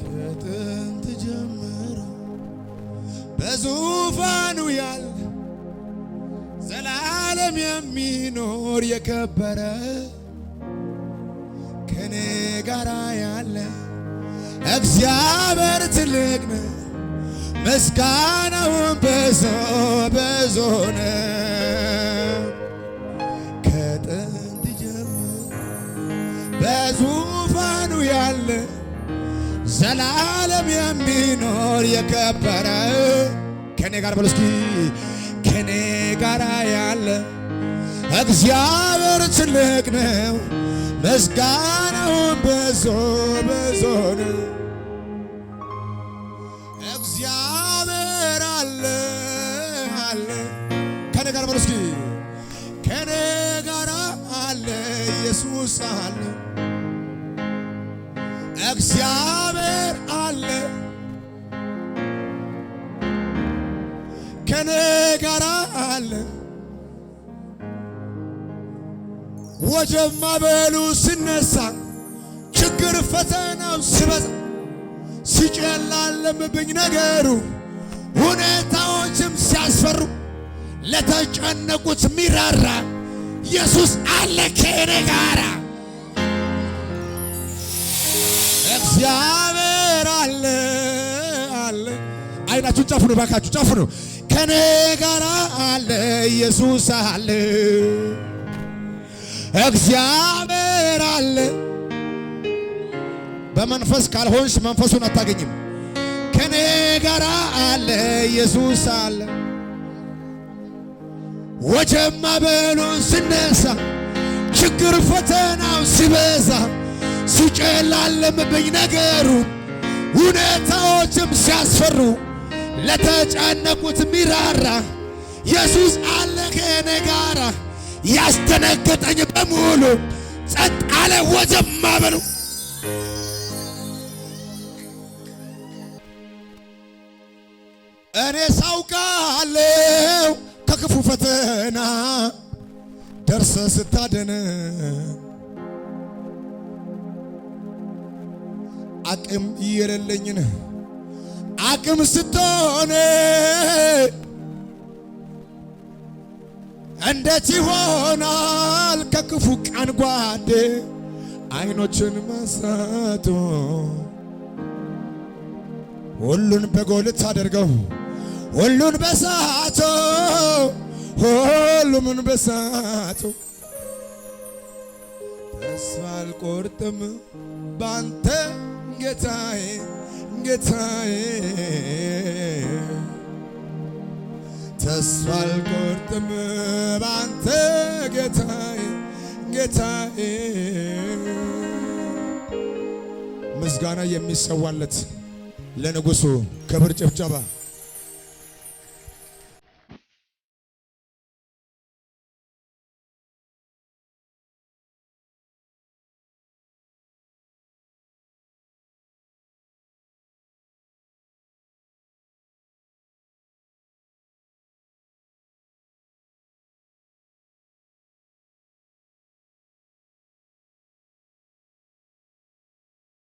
ከጥንት ጀምሮ በዙፋኑ ያለ ዘላለም የሚኖር የከበረ ከኔ ጋራ ያለ እግዚአብሔር ትልቅ ነው። ምስጋናውን ብዙ ብዙ ነው። ከጥንት ጀምሮ በዙፋኑ ያለ ዘላለም የሚኖር የከበረ ከኔ ጋር በሉ እስኪ ከኔ ጋር ያለ እግዚአብሔር ትልቅ ነው። ምስጋናውን ብዙ ብዙ ነው። እግዚአብሔር አለ አለ ከኔ ጋር በሉ እስኪ ከኔ ጋር አለ ኢየሱስ አለ እግዚአብሔር አለ ከኔ ጋር አለ። ወጀብ ማዕበሉ ሲነሳ ችግር ፈተናው ሲበዛ ሲጨላለምብኝ ነገሩ ሁኔታዎችም ሲያስፈሩ ለተጨነቁት ሚራራ ኢየሱስ አለ ከኔ ጋራ እግዚአብሔር አለ አለ። አይናችሁን ጨፍኑ ባካችሁ ጨፍኑ። ከኔ ጋር አለ ኢየሱስ አለ እግዚአብሔር አለ። በመንፈስ ካልሆንሽ መንፈሱን አታገኝም። ከኔ ጋር አለ ኢየሱስ አለ። ወጀብ ማዕበሉ ሲነሳ ችግር ፈተናው ሲበዛ ሲጨላለምብኝ ነገሩ ሁኔታዎችም ሲያስፈሩ ለተጨነቁት ሚራራ ኢየሱስ አለ ከኔ ጋራ። ያስደነገጠኝ በሙሉ ጸጥ አለ ወጀብ ማዕበሉ። እኔ ሳውቃለሁ ከክፉ ፈተና ደርሰ ስታደነ አቅም የሌለኝን አቅም ስትሆነ እንዴት ይሆናል ከክፉ ቀን ጓዴ አይኖችን መሳቶ ሁሉን በጎል ታደርገው ሁሉን በሳቶ ሁሉን በሳቶ ተስፋ አልቆርጥም ባንተ ጌታዬ ጌታዬ ተስፋ አልቆርጥም ባንተ ጌታዬ ጌታዬ። ምስጋና የሚሰዋለት ለንጉሡ ክብር ጭብጨባ